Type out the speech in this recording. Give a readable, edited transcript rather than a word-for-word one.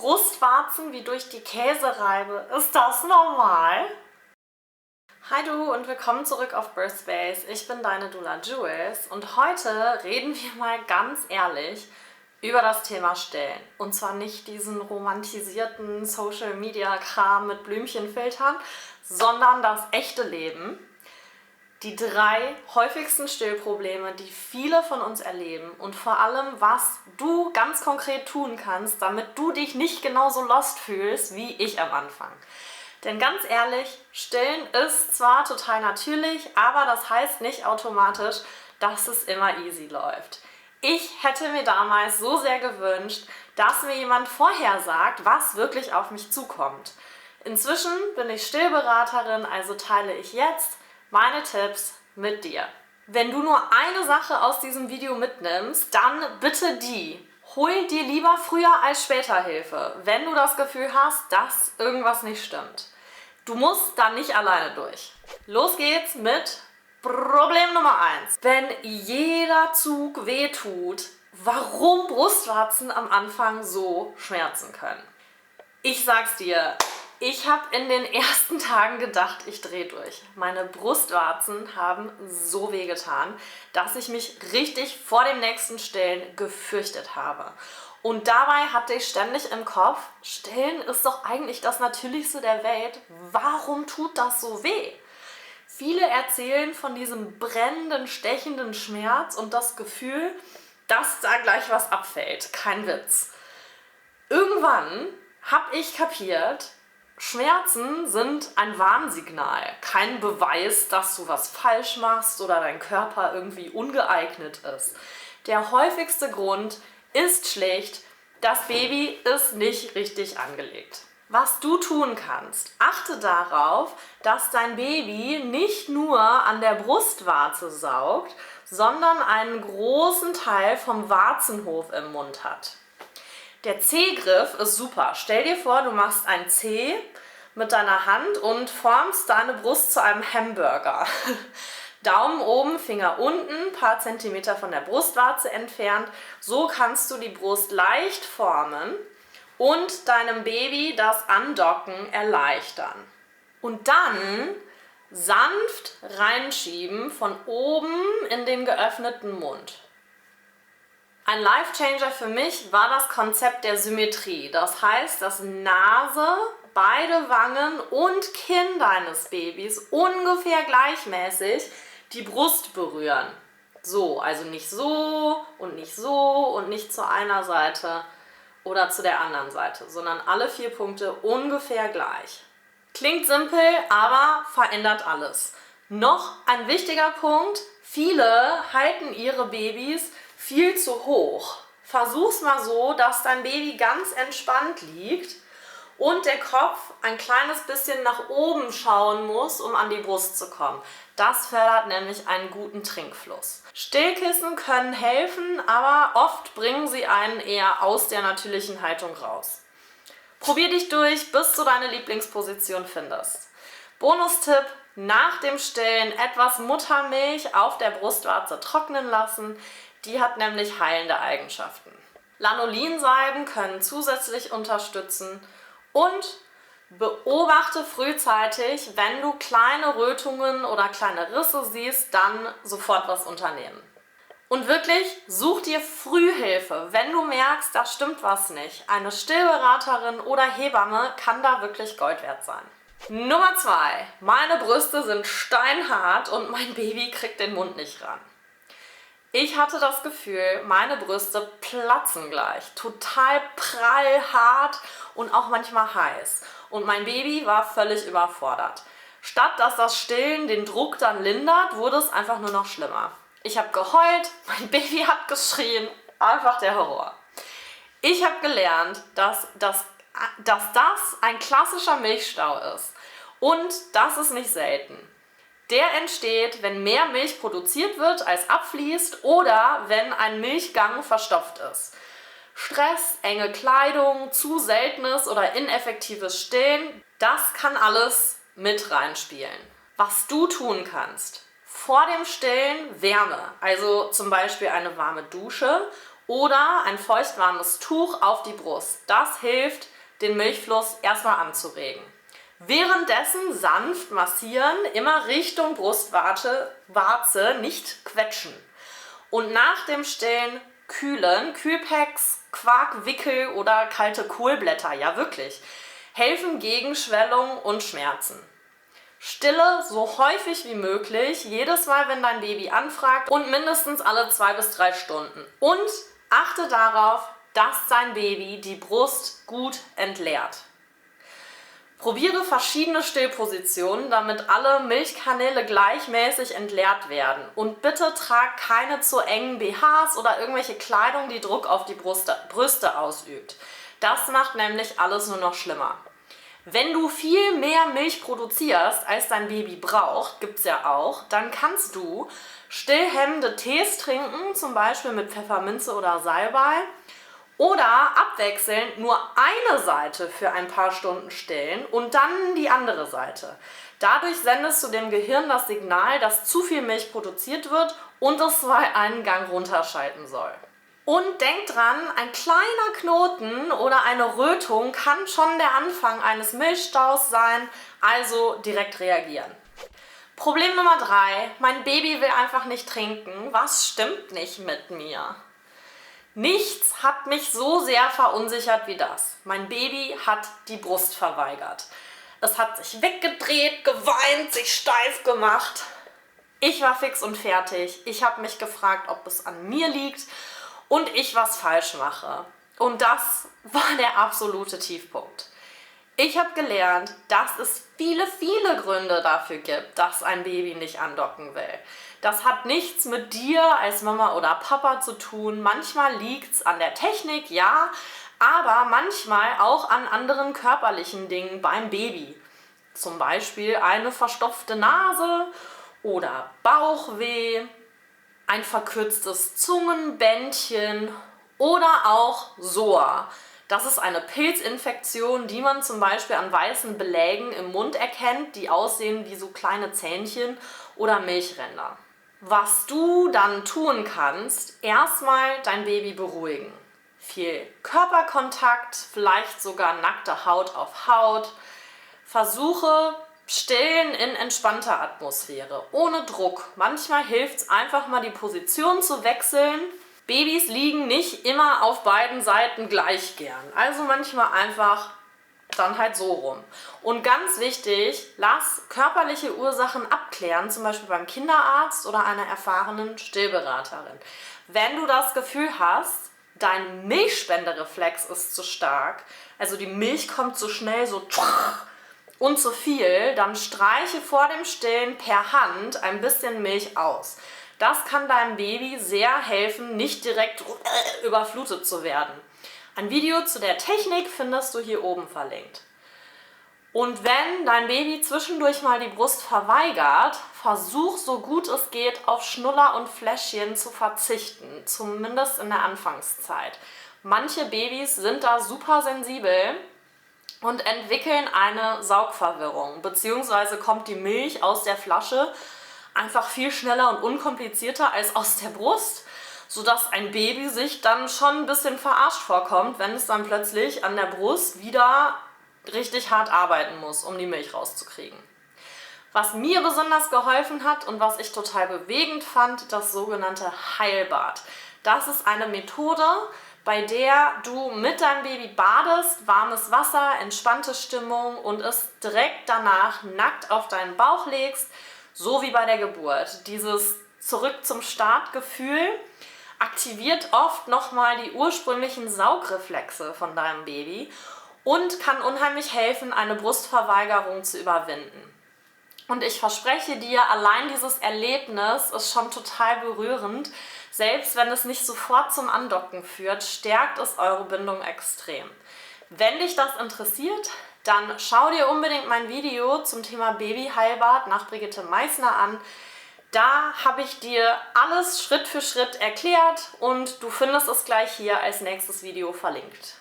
Brustwarzen wie durch die Käsereibe. Ist das normal? Hi du und willkommen zurück auf Birthspace. Ich bin deine Doula Jules und heute reden wir mal ganz ehrlich über das Thema Stillen. Und zwar nicht diesen romantisierten Social-Media-Kram mit Blümchenfiltern, sondern das echte Leben. Die 3 häufigsten Stillprobleme, die viele von uns erleben und vor allem, was du ganz konkret tun kannst, damit du dich nicht genauso lost fühlst wie ich am Anfang. Denn ganz ehrlich, Stillen ist zwar total natürlich, aber das heißt nicht automatisch, dass es immer easy läuft. Ich hätte mir damals so sehr gewünscht, dass mir jemand vorher sagt, was wirklich auf mich zukommt. Inzwischen bin ich Stillberaterin, also teile ich jetzt meine Tipps mit dir. Wenn du nur eine Sache aus diesem Video mitnimmst, dann bitte die. Hol dir lieber früher als später Hilfe, wenn du das Gefühl hast, dass irgendwas nicht stimmt. Du musst dann nicht alleine durch. Los geht's mit Problem Nummer 1. Wenn jeder Zug wehtut, warum Brustwarzen am Anfang so schmerzen können. Ich sag's dir, ich habe in den ersten Tagen gedacht, ich drehe durch. Meine Brustwarzen haben so wehgetan, dass ich mich richtig vor dem nächsten Stillen gefürchtet habe. Und dabei hatte ich ständig im Kopf, Stillen ist doch eigentlich das Natürlichste der Welt. Warum tut das so weh? Viele erzählen von diesem brennenden, stechenden Schmerz und das Gefühl, dass da gleich was abfällt. Kein Witz. Irgendwann habe ich kapiert, Schmerzen sind ein Warnsignal, kein Beweis, dass du was falsch machst oder dein Körper irgendwie ungeeignet ist. Der häufigste Grund ist schlicht, das Baby ist nicht richtig angelegt. Was du tun kannst, achte darauf, dass dein Baby nicht nur an der Brustwarze saugt, sondern einen großen Teil vom Warzenhof im Mund hat. Der C-Griff ist super. Stell dir vor, du machst ein C mit deiner Hand und formst deine Brust zu einem Hamburger. Daumen oben, Finger unten, ein paar Zentimeter von der Brustwarze entfernt. So kannst du die Brust leicht formen und deinem Baby das Andocken erleichtern. Und dann sanft reinschieben von oben in den geöffneten Mund. Ein Life-Changer für mich war das Konzept der Symmetrie. Das heißt, dass Nase, beide Wangen und Kinn deines Babys ungefähr gleichmäßig die Brust berühren. So, also nicht so und nicht so und nicht zu einer Seite oder zu der anderen Seite, sondern alle 4 Punkte ungefähr gleich. Klingt simpel, aber verändert alles. Noch ein wichtiger Punkt, viele halten ihre Babys viel zu hoch. Versuch's mal so, dass dein Baby ganz entspannt liegt und der Kopf ein kleines bisschen nach oben schauen muss, um an die Brust zu kommen. Das fördert nämlich einen guten Trinkfluss. Stillkissen können helfen, aber oft bringen sie einen eher aus der natürlichen Haltung raus. Probier dich durch, bis du deine Lieblingsposition findest. Bonustipp: Nach dem Stillen etwas Muttermilch auf der Brustwarze trocknen lassen. Die hat nämlich heilende Eigenschaften. Lanolinsalben können zusätzlich unterstützen und beobachte frühzeitig, wenn du kleine Rötungen oder kleine Risse siehst, dann sofort was unternehmen. Und wirklich, such dir Frühhilfe, wenn du merkst, da stimmt was nicht. Eine Stillberaterin oder Hebamme kann da wirklich Gold wert sein. Nummer 2. Meine Brüste sind steinhart und mein Baby kriegt den Mund nicht ran. Ich hatte das Gefühl, meine Brüste platzen gleich. Total prall, hart und auch manchmal heiß. Und mein Baby war völlig überfordert. Statt dass das Stillen den Druck dann lindert, wurde es einfach nur noch schlimmer. Ich habe geheult, mein Baby hat geschrien, einfach der Horror. Ich habe gelernt, dass das ein klassischer Milchstau ist. Und das ist nicht selten. Der entsteht, wenn mehr Milch produziert wird, als abfließt oder wenn ein Milchgang verstopft ist. Stress, enge Kleidung, zu seltenes oder ineffektives Stillen, das kann alles mit reinspielen. Was du tun kannst: Vor dem Stillen Wärme, also zum Beispiel eine warme Dusche oder ein feuchtwarmes Tuch auf die Brust. Das hilft, den Milchfluss erstmal anzuregen. Währenddessen sanft massieren, immer Richtung Brustwarze, nicht quetschen. Und nach dem Stillen kühlen, Kühlpacks, Quarkwickel oder kalte Kohlblätter, ja wirklich, helfen gegen Schwellung und Schmerzen. Stille so häufig wie möglich, jedes Mal, wenn dein Baby anfragt und mindestens alle 2 bis 3 Stunden. Und achte darauf, dass dein Baby die Brust gut entleert. Probiere verschiedene Stillpositionen, damit alle Milchkanäle gleichmäßig entleert werden. Und bitte trag keine zu engen BHs oder irgendwelche Kleidung, die Druck auf die Brüste ausübt. Das macht nämlich alles nur noch schlimmer. Wenn du viel mehr Milch produzierst, als dein Baby braucht, gibt es ja auch, dann kannst du stillhemmende Tees trinken, zum Beispiel mit Pfefferminze oder Salbei, oder abwechselnd nur eine Seite für ein paar Stunden stillen und dann die andere Seite. Dadurch sendest du dem Gehirn das Signal, dass zu viel Milch produziert wird und es mal einen Gang runterschalten soll. Und denk dran, ein kleiner Knoten oder eine Rötung kann schon der Anfang eines Milchstaus sein, also direkt reagieren. Problem Nummer 3, mein Baby will einfach nicht trinken. Was stimmt nicht mit mir? Nichts hat mich so sehr verunsichert wie das. Mein Baby hat die Brust verweigert. Es hat sich weggedreht, geweint, sich steif gemacht. Ich war fix und fertig. Ich habe mich gefragt, ob es an mir liegt und ich was falsch mache. Und das war der absolute Tiefpunkt. Ich habe gelernt, dass es viele, viele Gründe dafür gibt, dass ein Baby nicht andocken will. Das hat nichts mit dir als Mama oder Papa zu tun. Manchmal liegt es an der Technik, ja, aber manchmal auch an anderen körperlichen Dingen beim Baby. Zum Beispiel eine verstopfte Nase oder Bauchweh, ein verkürztes Zungenbändchen oder auch SOA. Das ist eine Pilzinfektion, die man zum Beispiel an weißen Belägen im Mund erkennt, die aussehen wie so kleine Zähnchen oder Milchränder. Was du dann tun kannst, erstmal dein Baby beruhigen. Viel Körperkontakt, vielleicht sogar nackte Haut auf Haut. Versuche stillen in entspannter Atmosphäre, ohne Druck. Manchmal hilft es einfach mal, die Position zu wechseln. Babys liegen nicht immer auf beiden Seiten gleich gern. Also manchmal einfach dann halt so rum. Und ganz wichtig, lass körperliche Ursachen abklären, zum Beispiel beim Kinderarzt oder einer erfahrenen Stillberaterin. Wenn du das Gefühl hast, dein Milchspendereflex ist zu stark, also die Milch kommt zu schnell so und zu viel, dann streiche vor dem Stillen per Hand ein bisschen Milch aus. Das kann deinem Baby sehr helfen, nicht direkt überflutet zu werden. Ein Video zu der Technik findest du hier oben verlinkt. Und wenn dein Baby zwischendurch mal die Brust verweigert, versuch so gut es geht auf Schnuller und Fläschchen zu verzichten, zumindest in der Anfangszeit. Manche Babys sind da super sensibel und entwickeln eine Saugverwirrung, beziehungsweise kommt die Milch aus der Flasche einfach viel schneller und unkomplizierter als aus der Brust, sodass ein Baby sich dann schon ein bisschen verarscht vorkommt, wenn es dann plötzlich an der Brust wieder richtig hart arbeiten muss, um die Milch rauszukriegen. Was mir besonders geholfen hat und was ich total bewegend fand, das sogenannte Heilbad. Das ist eine Methode, bei der du mit deinem Baby badest, warmes Wasser, entspannte Stimmung und es direkt danach nackt auf deinen Bauch legst, so wie bei der Geburt. Dieses Zurück zum Startgefühl aktiviert oft nochmal die ursprünglichen Saugreflexe von deinem Baby und kann unheimlich helfen, eine Brustverweigerung zu überwinden. Und ich verspreche dir, allein dieses Erlebnis ist schon total berührend. Selbst wenn es nicht sofort zum Andocken führt, stärkt es eure Bindung extrem. Wenn dich das interessiert, dann schau dir unbedingt mein Video zum Thema Babyheilbad nach Brigitte Meissner an. Da habe ich dir alles Schritt für Schritt erklärt und du findest es gleich hier als nächstes Video verlinkt.